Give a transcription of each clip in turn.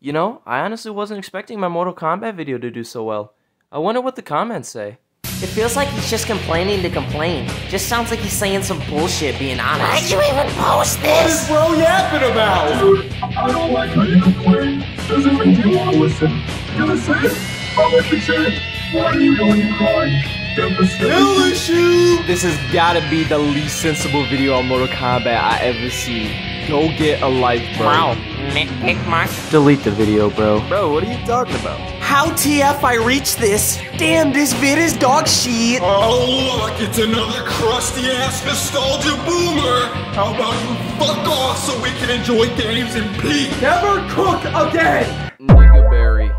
You know, I honestly wasn't expecting my Mortal Kombat video to do so well. I wonder what the comments say. It feels like he's just complaining to complain. Just sounds like he's saying some bullshit, being honest. Why'd you even post this? What is bro yapping about? Dude, I don't like how you complain. Doesn't mean you want to listen. You listen? I like the chat. Why are you going crying? This has gotta be the least sensible video on Mortal Kombat I ever seen. Go get a life, bro. Wow, nitpick mark. Delete the video, bro. Bro, what are you talking about? How TF I reached this? Damn, this vid is dog shit. Oh look, it's another crusty ass nostalgia boomer. How about you fuck off so we can enjoy games in peace? Never cook again! Nigga Berry.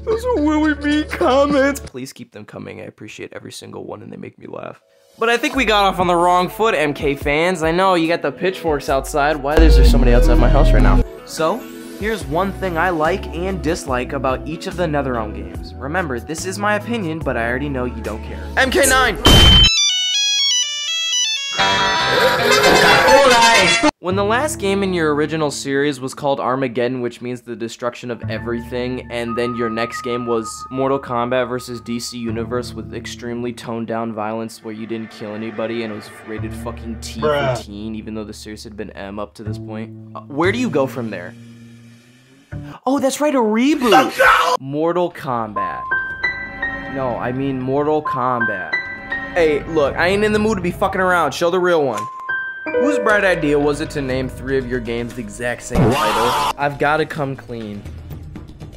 Those are Willy Me comments. Please keep them coming. I appreciate every single one and they make me laugh. But I think we got off on the wrong foot, MK fans. I know you got the pitchforks outside. Why is there somebody outside my house right now? So, here's one thing I like and dislike about each of the NetherRealm games. Remember, this is my opinion, but I already know you don't care. MK9! When the last game in your original series was called Armageddon, which means the destruction of everything, and then your next game was Mortal Kombat vs. DC Universe with extremely toned down violence where you didn't kill anybody and it was rated fucking T for teen, even though the series had been M up to this point. Where do you go from there? Oh, that's right, a reboot! Mortal Kombat. No, I mean Mortal Kombat. Hey, look, I ain't in the mood to be fucking around. Show the real one. Whose bright idea was it to name 3 of your games the exact same title? I've gotta come clean.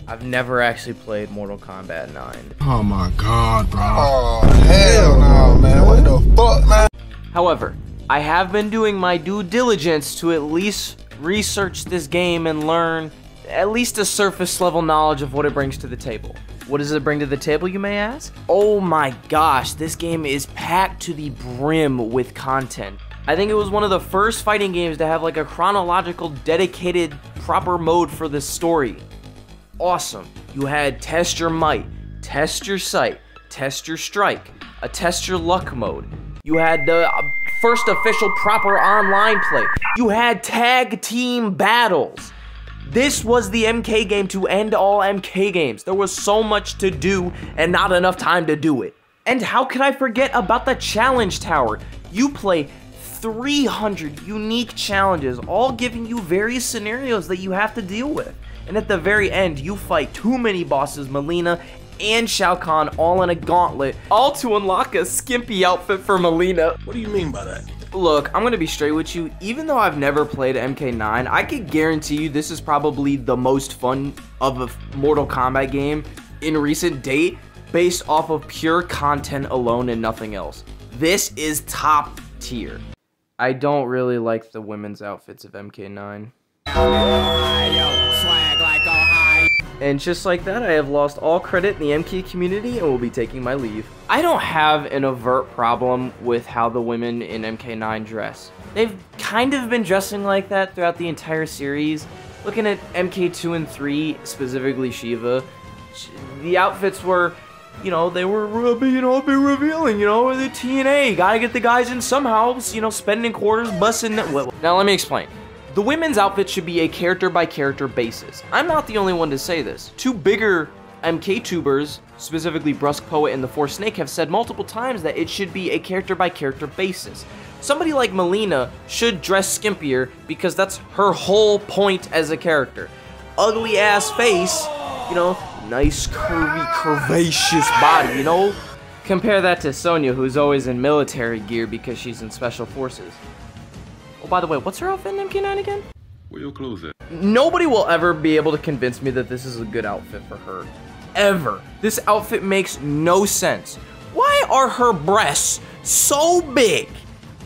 I've never actually played Mortal Kombat 9. Oh my god, bro. Oh, hell no, man. What the fuck, man? However, I have been doing my due diligence to at least research this game and learn at least a surface level knowledge of what it brings to the table. What does it bring to the table, you may ask? Oh my gosh, this game is packed to the brim with content. I think it was one of the first fighting games to have like a chronological, dedicated, proper mode for the story. Awesome. You had test your might, test your sight, test your strike, a test your luck mode. You had the first official proper online play. You had tag team battles. This was the MK game to end all MK games. There was so much to do and not enough time to do it. And how could I forget about the challenge tower? You play 300 unique challenges, all giving you various scenarios that you have to deal with. And at the very end, you fight too many bosses, Mileena and Shao Kahn, all in a gauntlet, all to unlock a skimpy outfit for Mileena. What do you mean by that? Look, I'm gonna be straight with you. Even though I've never played MK9, I could guarantee you this is probably the most fun of a Mortal Kombat game in recent date, based off of pure content alone and nothing else. This is top tier. I don't really like the women's outfits of MK9. And just like that, I have lost all credit in the MK community and will be taking my leave. I don't have an overt problem with how the women in MK9 dress. They've kind of been dressing like that throughout the entire series. Looking at MK2 and 3, specifically Shiva, the outfits were, you know, they were being all bit revealing, you know, the TNA, gotta get the guys in somehow, you know, spending quarters, busting. Now let me explain. The women's outfit should be a character-by-character basis. I'm not the only one to say this. 2 bigger MK tubers, specifically Brusque Poet and the Four Snake, have said multiple times that it should be a character-by-character basis. Somebody like Mileena should dress skimpier because that's her whole point as a character. Ugly ass face, you know, nice curvy, curvaceous body, you know? Compare that to Sonya, who's always in military gear because she's in special forces. Oh, by the way, what's her outfit in MK9 again? Where your clothes at? Nobody will ever be able to convince me that this is a good outfit for her. Ever. This outfit makes no sense. Why are her breasts so big?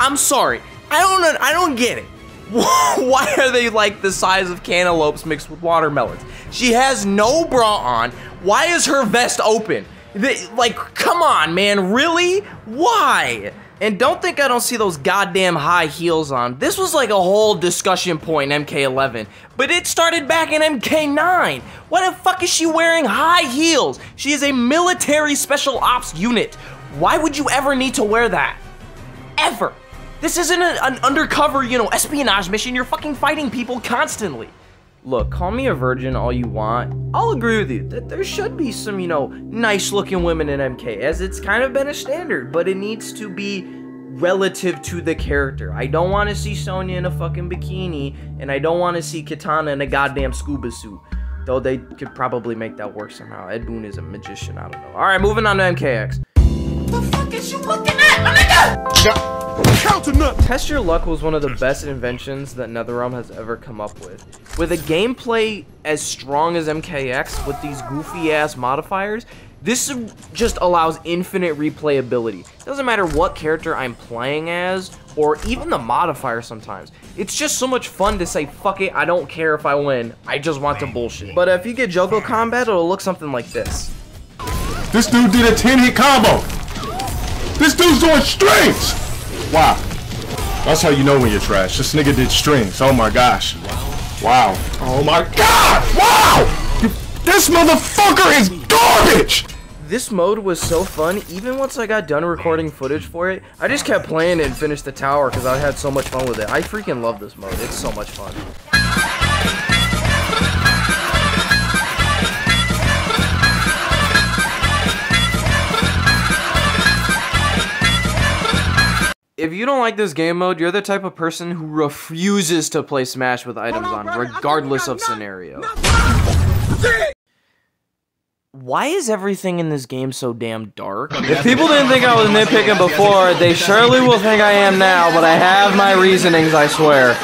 I'm sorry. I don't get it. Why are they like the size of cantaloupes mixed with watermelons? She has no bra on. Why is her vest open? Like, come on, man, really? Why? And don't think I don't see those goddamn high heels on. This was like a whole discussion point in MK11, but it started back in MK9. Why the fuck is she wearing high heels? She is a military special ops unit. Why would you ever need to wear that? Ever. This isn't an undercover, you know, espionage mission. You're fucking fighting people constantly. Look, call me a virgin all you want. I'll agree with you that there should be some, you know, nice looking women in MK, as it's kind of been a standard, but it needs to be relative to the character. I don't want to see Sonya in a fucking bikini, and I don't want to see Kitana in a goddamn scuba suit. Though they could probably make that work somehow. Ed Boon is a magician, I don't know. Alright, moving on to MKX. What the fuck is you looking at, my nigga? Test Your Luck was one of the best inventions that NetherRealm has ever come up with. With a gameplay as strong as MKX with these goofy ass modifiers, this just allows infinite replayability. Doesn't matter what character I'm playing as, or even the modifier sometimes. It's just so much fun to say, fuck it, I don't care if I win, I just want to bullshit. But if you get Jogo Combat, it'll look something like this. This dude did a 10-hit combo. This dude's doing strings. Wow. That's how you know when you're trash. This nigga did strings. Oh my gosh. Wow. Oh my god. Wow. This motherfucker is garbage. This mode was so fun, even once I got done recording footage for it, I just kept playing it and finished the tower because I had so much fun with it. I freaking love this mode. It's so much fun. If you don't like this game mode, you're the type of person who refuses to play Smash with items on, regardless of scenario. Why is everything in this game so damn dark? If people didn't think I was nitpicking before, they surely will think I am now, but I have my reasonings, I swear.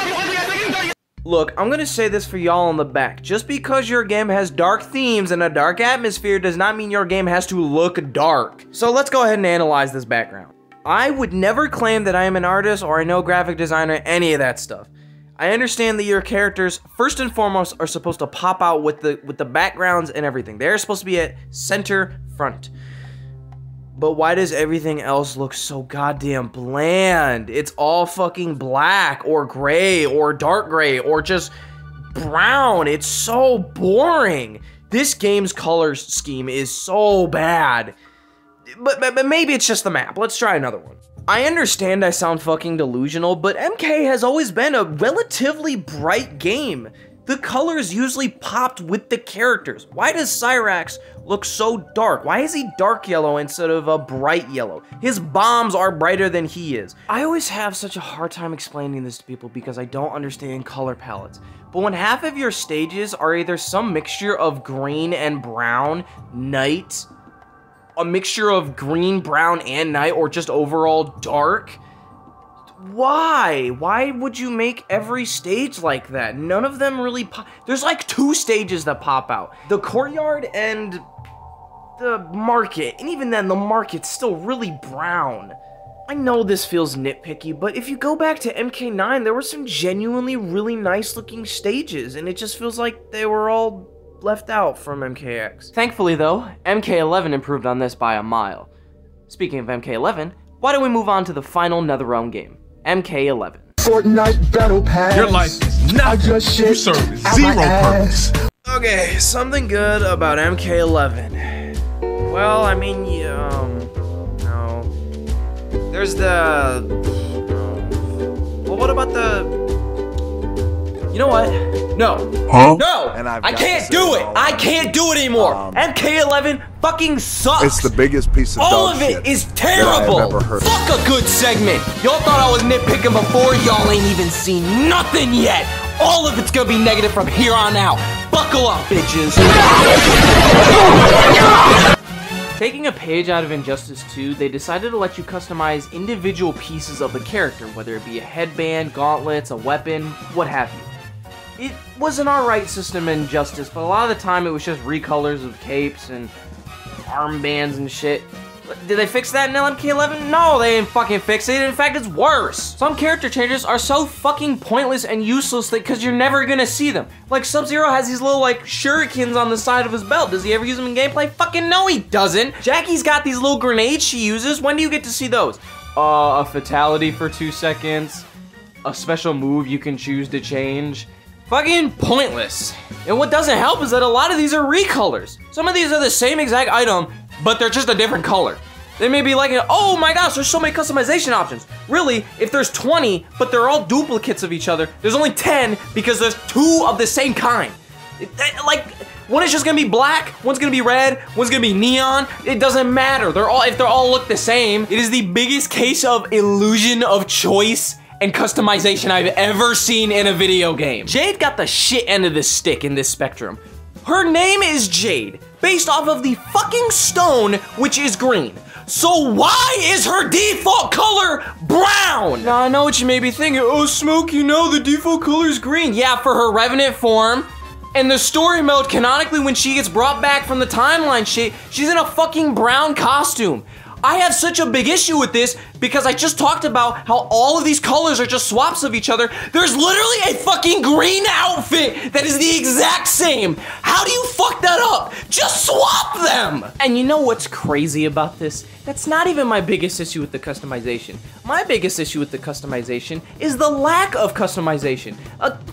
Look, I'm gonna say this for y'all in the back. Just because your game has dark themes and a dark atmosphere does not mean your game has to look dark. So let's go ahead and analyze this background. I would never claim that I am an artist or I know graphic designer, any of that stuff. I understand that your characters, first and foremost, are supposed to pop out with the backgrounds and everything. They're supposed to be at center front. But why does everything else look so goddamn bland? It's all fucking black or gray or dark gray or just brown. It's so boring. This game's color scheme is so bad. But maybe it's just the map. Let's try another one. I understand I sound fucking delusional, but MK has always been a relatively bright game. The colors usually popped with the characters. Why does Cyrax look so dark? Why is he dark yellow instead of a bright yellow? His bombs are brighter than he is. I always have such a hard time explaining this to people because I don't understand color palettes. But when half of your stages are either some mixture of green and brown, night, a mixture of green, brown, and night, or just overall dark, why? Why would you make every stage like that? None of them really pop. There's like 2 stages that pop out. The courtyard and the market. And even then, the market's still really brown. I know this feels nitpicky, but if you go back to MK9, there were some genuinely really nice looking stages, and it just feels like they were all left out from MKX. Thankfully though, MK11 improved on this by a mile. Speaking of MK11, why don't we move on to the final NetherRealm game, MK11. Fortnite Battle Pass. Your life is nothing. You serve zero purpose. Okay, something good about MK11. Well, I mean, no. There's the... Well, what about the... You know what? No. Huh? No! And I can't do it! I can't do it anymore! MK11 fucking sucks! It's the biggest piece of all dog of it shit is that terrible! I have ever heard. Fuck a good segment! Y'all thought I was nitpicking before, y'all ain't even seen nothing yet! All of it's gonna be negative from here on out! Buckle up, bitches! Taking a page out of Injustice 2, they decided to let you customize individual pieces of the character, whether it be a headband, gauntlets, a weapon, what have you. It was an alright system in Injustice, but a lot of the time it was just recolors of capes and armbands and shit. Did they fix that in MK11? No, they didn't fucking fix it. In fact, it's worse. Some character changes are so fucking pointless and useless because you're never gonna see them. Like, Sub-Zero has these little, like, shurikens on the side of his belt. Does he ever use them in gameplay? Fucking no, he doesn't. Jackie's got these little grenades she uses. When do you get to see those? A fatality for 2 seconds. A special move you can choose to change. Fucking pointless. And what doesn't help is that a lot of these are recolors. Some of these are the same exact item, but they're just a different color. They may be like, oh my gosh, there's so many customization options. Really, if there's 20, but they're all duplicates of each other, there's only 10 because there's 2 of the same kind. Like, one is just gonna be black, one's gonna be red, one's gonna be neon. It doesn't matter. If they all look the same, it is the biggest case of illusion of choice and customization I've ever seen in a video game. Jade got the shit end of the stick in this spectrum. Her name is Jade, based off of the fucking stone, which is green. So why is her default color brown? Now I know what you may be thinking, oh Smoke, you know the default color is green. Yeah, for her Revenant form. And the story mode, canonically, when she gets brought back from the timeline shit, she's in a fucking brown costume. I have such a big issue with this because I just talked about how all of these colors are just swaps of each other. There's literally a fucking green outfit that is the exact same. How do you fuck that up? Just swap them! And you know what's crazy about this? That's not even my biggest issue with the customization. My biggest issue with the customization is the lack of customization.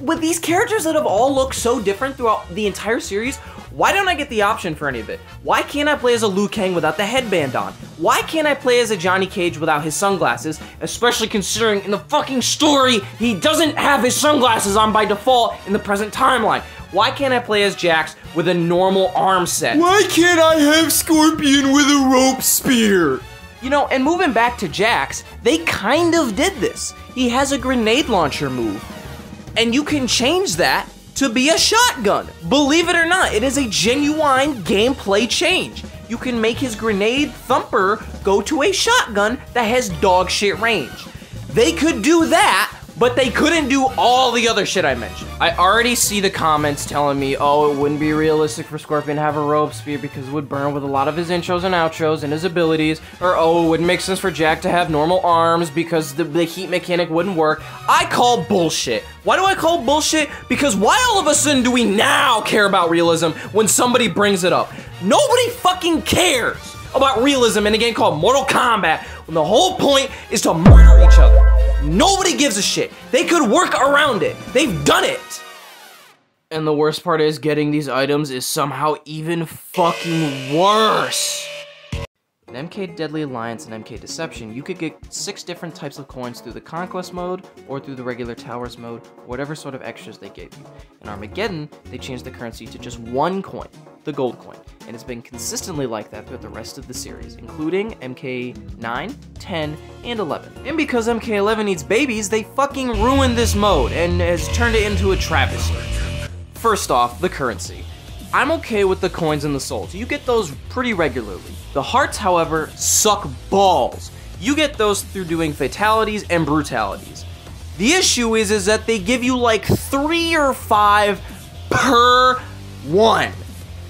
With these characters that have all looked so different throughout the entire series, why don't I get the option for any of it? Why can't I play as a Liu Kang without the headband on? Why can't I play as a Johnny Cage without his sunglasses? Especially considering in the fucking story, he doesn't have his sunglasses on by default in the present timeline. Why can't I play as Jax with a normal arm set? Why can't I have Scorpion with a rope spear? You know, and moving back to Jax, they kind of did this. He has a grenade launcher move. And you can change that to be a shotgun. Believe it or not, it is a genuine gameplay change. You can make his grenade thumper go to a shotgun that has dog shit range. They could do that, but they couldn't do all the other shit I mentioned. I already see the comments telling me, oh, it wouldn't be realistic for Scorpion to have a rope spear because it would burn with a lot of his intros and outros and his abilities, or oh, it wouldn't make sense for Jack to have normal arms because the heat mechanic wouldn't work. I call bullshit. Why do I call bullshit? Because why all of a sudden do we now care about realism when somebody brings it up? Nobody fucking cares about realism in a game called Mortal Kombat when the whole point is to murder each other. Nobody gives a shit. They could work around it. They've done it. And the worst part is getting these items is somehow even fucking worse. In MK Deadly Alliance and MK Deception, you could get 6 different types of coins through the Conquest mode or through the regular Towers mode, whatever sort of extras they gave you. In Armageddon, they changed the currency to just 1 coin, the gold coin, and it's been consistently like that throughout the rest of the series, including MK 9, 10, and 11. And because MK 11 needs babies, they fucking ruined this mode and has turned it into a travesty. First off, the currency. I'm okay with the coins and the souls. You get those pretty regularly. The hearts, however, suck balls. You get those through doing fatalities and brutalities. The issue is that they give you like 3 or 5 per one.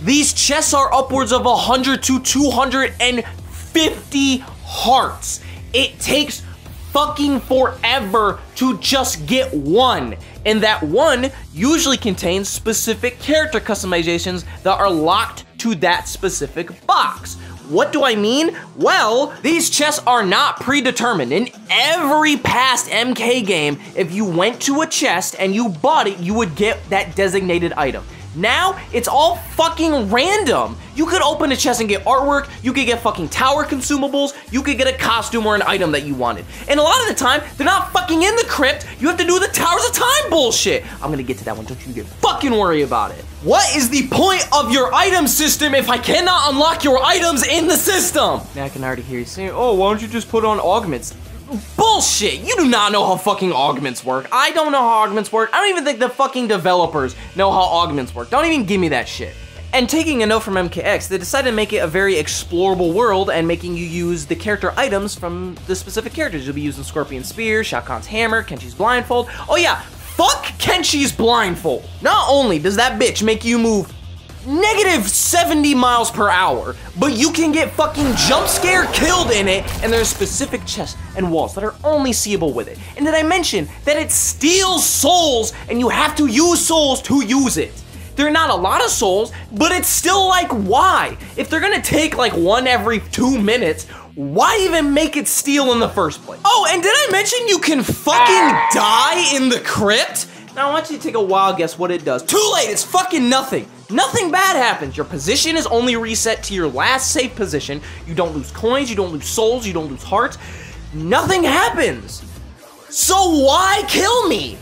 These chests are upwards of 100 to 250 hearts. It takes fucking forever to just get one. And that one usually contains specific character customizations that are locked to that specific box. What do I mean? Well, these chests are not predetermined. In every past MK game, if you went to a chest and you bought it, you would get that designated item. Now, it's all fucking random. You could open a chest and get artwork, you could get fucking tower consumables, you could get a costume or an item that you wanted. And a lot of the time, they're not fucking in the crypt, you have to do the Towers of Time bullshit. I'm gonna get to that one, don't you get fucking worry about it. What is the point of your item system if I cannot unlock your items in the system? Now I can already hear you saying, oh, why don't you just put on augments? Bullshit! You do not know how fucking augments work. I don't know how augments work. I don't even think the fucking developers know how augments work. Don't even give me that shit. And taking a note from MKX, they decided to make it a very explorable world and making you use the character items from the specific characters. You'll be using Scorpion's Spear, Shao Kahn's Hammer, Kenshi's Blindfold. Oh yeah, fuck Kenshi's Blindfold. Not only does that bitch make you move -70 miles per hour, but you can get fucking jump scare killed in it, and there's specific chests and walls that are only seeable with it. And did I mention that it steals souls and you have to use souls to use it? There are not a lot of souls, but it's still like, why? If they're gonna take like 1 every 2 minutes, why even make it steal in the first place? Oh, and did I mention you can fucking die in the crypt? Now I want you to take a wild guess what it does. Too late, it's fucking nothing. Nothing bad happens. Your position is only reset to your last safe position. You don't lose coins, you don't lose souls, you don't lose hearts. Nothing happens. So why kill me?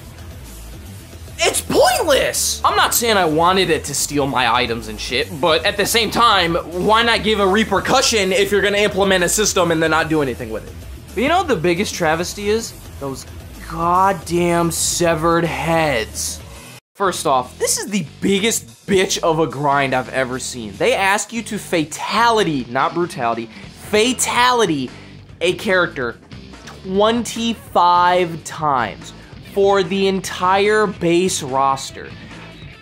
It's pointless! I'm not saying I wanted it to steal my items and shit, but at the same time, why not give a repercussion if you're gonna implement a system and then not do anything with it? But you know what the biggest travesty is? Those goddamn severed heads. First off, this is the biggest bitch of a grind I've ever seen. They ask you to fatality, not brutality, fatality a character 25 times. For the entire base roster.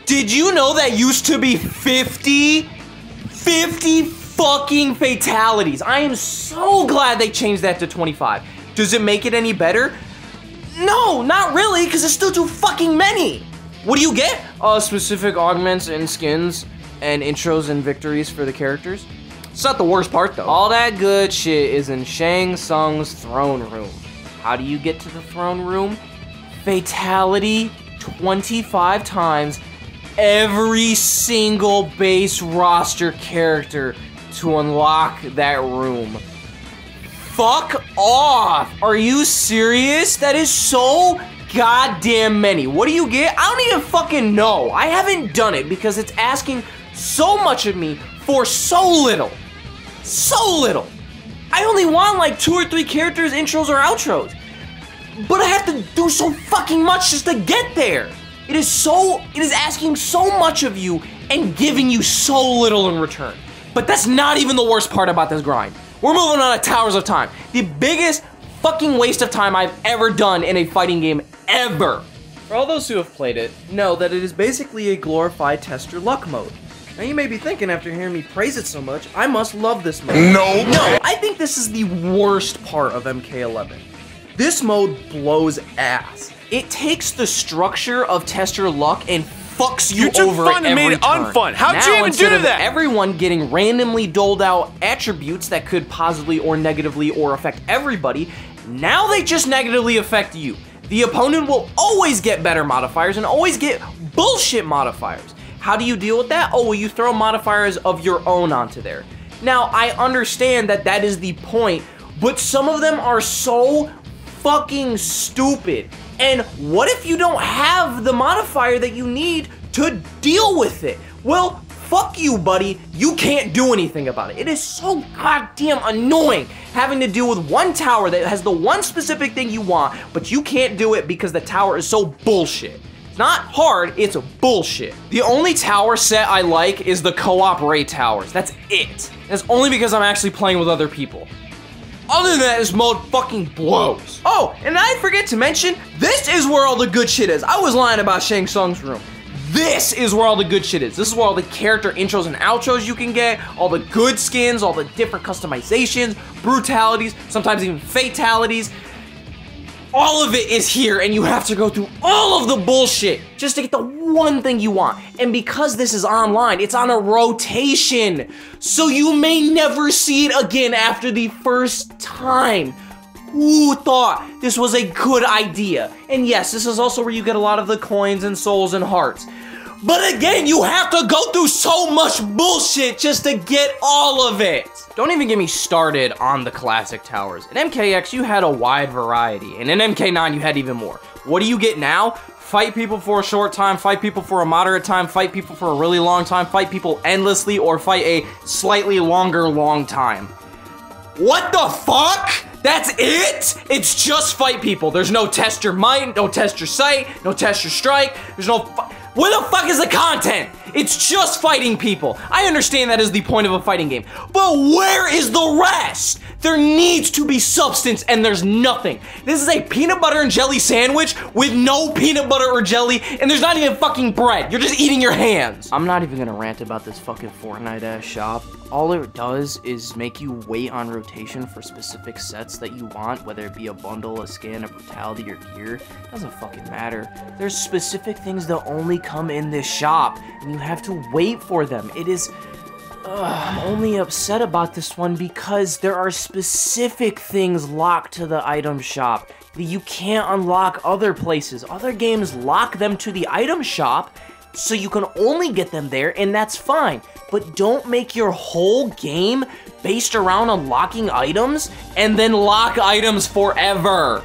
Did you know that used to be 50? 50 fucking fatalities. I am so glad they changed that to 25. Does it make it any better? No, not really, because it's still too fucking many. What do you get? Specific augments and skins and intros and victories for the characters. It's not the worst part though. All that good shit is in Shang Tsung's throne room. How do you get to the throne room? Fatality 25 times every single base roster character to unlock that room. Fuck off! Are you serious? That is so goddamn many. What do you get? I don't even fucking know. I haven't done it because it's asking so much of me for so little. So little. I only want like 2 or 3 characters, intros or outros. But I have to do so fucking much just to get there. It is asking so much of you and giving you so little in return. But that's not even the worst part about this grind. We're moving on to Towers of Time. The biggest fucking waste of time I've ever done in a fighting game ever. For all those who have played it, know that it is basically a glorified tester luck mode. Now you may be thinking after hearing me praise it so much, I must love this mode. No, I think this is the worst part of MK11. This mode blows ass. It takes the structure of tester luck and fucks you over fun and every made it turn. unfun. How'd you even instead do of that? Everyone getting randomly doled out attributes that could positively or negatively or affect everybody, now they just negatively affect you. The opponent will always get better modifiers and always get bullshit modifiers. How do you deal with that? Oh, well, you throw modifiers of your own onto there. Now, I understand that that is the point, but some of them are so fucking stupid. And what if you don't have the modifier that you need to deal with it? Well, fuck you, buddy. You can't do anything about it. It is so goddamn annoying having to deal with one tower that has the one specific thing you want, but you can't do it because the tower is so bullshit. It's not hard, it's bullshit. The only tower set I like is the co-op raid towers. That's it. That's only because I'm actually playing with other people. Other than that, this mode fucking blows. Oh, and I forget to mention, this is where all the good shit is. I was lying about Shang Tsung's room. This is where all the good shit is. This is where all the character intros and outros you can get, all the good skins, all the different customizations, brutalities, sometimes even fatalities. All of it is here, and you have to go through all of the bullshit just to get the one thing you want. And because this is online, it's on a rotation, so you may never see it again after the first time. Who thought this was a good idea? And yes, this is also where you get a lot of the coins and souls and hearts. But again, you have to go through so much bullshit just to get all of it. Don't even get me started on the classic towers. In MKX, you had a wide variety, and in MK9, you had even more. What do you get now? Fight people for a short time, fight people for a moderate time, fight people for a really long time, fight people endlessly, or fight a slightly longer long time. What the fuck? That's it? It's just fight people. There's no test your might, no test your sight, no test your strike. There's no where the fuck is the content? It's just fighting people. I understand that is the point of a fighting game, but where is the rest? There needs to be substance, and there's nothing. This is a peanut butter and jelly sandwich with no peanut butter or jelly, and there's not even fucking bread. You're just eating your hands. I'm not even gonna rant about this fucking Fortnite-ass shop. All it does is make you wait on rotation for specific sets that you want, whether it be a bundle, a skin, a brutality, or gear. It doesn't fucking matter. There's specific things that only come in this shop, and you have to wait for them. It is... I'm only upset about this one because there are specific things locked to the item shop that you can't unlock other places. Other games lock them to the item shop, so you can only get them there, and that's fine. But don't make your whole game based around unlocking items, and then lock items forever.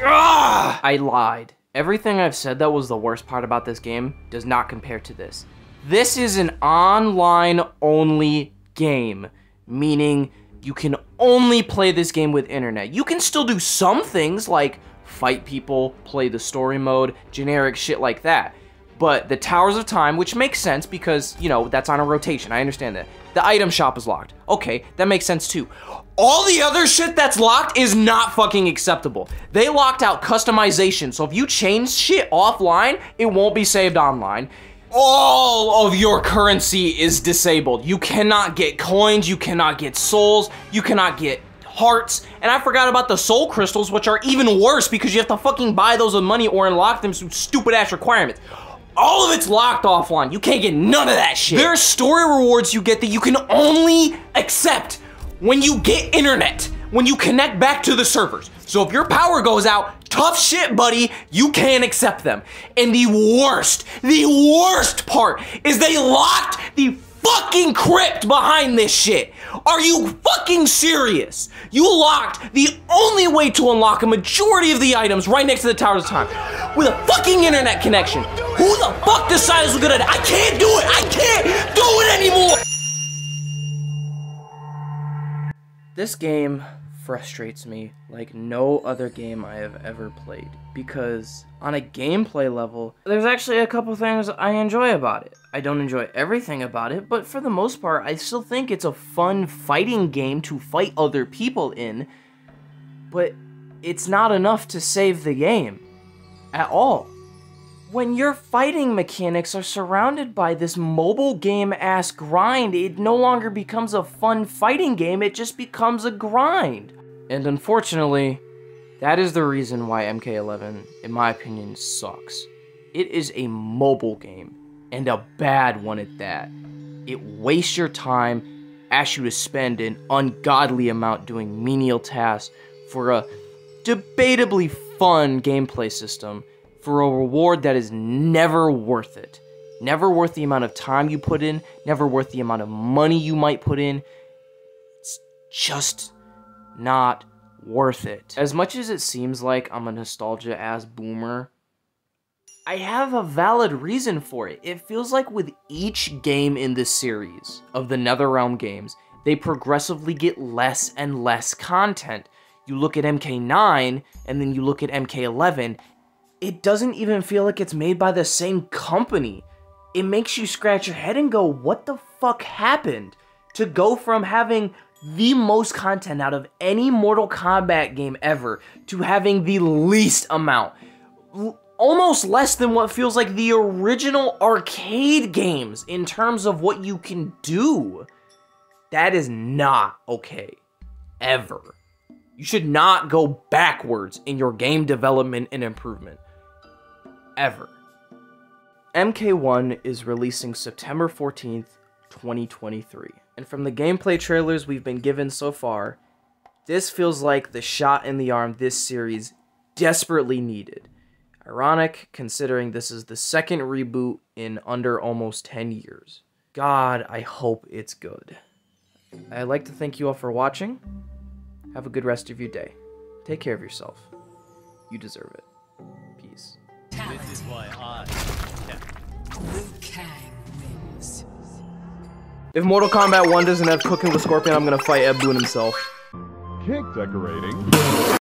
Ugh! I lied. Everything I've said that was the worst part about this game does not compare to this. This is an online-only game, meaning you can only play this game with internet. You can still do some things like fight people, play the story mode, generic shit like that. But the Towers of Time, which makes sense because, you know, that's on a rotation, I understand that. The item shop is locked. Okay, that makes sense too. All the other shit that's locked is not fucking acceptable. They locked out customization, so if you change shit offline, it won't be saved online. All of your currency is disabled. You cannot get coins, you cannot get souls, you cannot get hearts, and I forgot about the soul crystals, which are even worse because you have to fucking buy those with money or unlock them through stupid ass requirements. All of it's locked offline. You can't get none of that shit. There are story rewards you get that you can only accept when you get internet, when you connect back to the servers. So if your power goes out, tough shit, buddy, you can't accept them. And the worst part is they locked the fucking crypt behind this shit. Are you fucking serious? You locked the only way to unlock a majority of the items right next to the Towers of Time with a fucking internet connection. Who the fuck decided it was good at it? I can't do it. I can't do it anymore. This game frustrates me like no other game I have ever played, because on a gameplay level, there's actually a couple things I enjoy about it. I don't enjoy everything about it, but for the most part, I still think it's a fun fighting game to fight other people in, but it's not enough to save the game at all. When your fighting mechanics are surrounded by this mobile game-ass grind, it no longer becomes a fun fighting game, it just becomes a grind. And unfortunately, that is the reason why MK11, in my opinion, sucks. It is a mobile game, and a bad one at that. It wastes your time, asks you to spend an ungodly amount doing menial tasks for a debatably fun gameplay system, for a reward that is never worth it. Never worth the amount of time you put in, never worth the amount of money you might put in. It's just not worth it. As much as it seems like I'm a nostalgia-ass boomer, I have a valid reason for it. It feels like with each game in this series of the NetherRealm games, they progressively get less and less content. You look at MK9, and then you look at MK11, it doesn't even feel like it's made by the same company. It makes you scratch your head and go, what the fuck happened? To go from having the most content out of any Mortal Kombat game ever to having the least amount. Almost less than what feels like the original arcade games in terms of what you can do. That is not okay. Ever. You should not go backwards in your game development and improvement. Ever. MK1 is releasing September 14th, 2023. And from the gameplay trailers we've been given so far, this feels like the shot in the arm this series desperately needed. Ironic, considering this is the second reboot in under almost 10 years. God, I hope it's good. I'd like to thank you all for watching. Have a good rest of your day. Take care of yourself. You deserve it. Peace. This is why Liu Kang wins. If Mortal Kombat 1 doesn't have Cooking with Scorpion, I'm gonna fight Ed Boon himself. Cake decorating.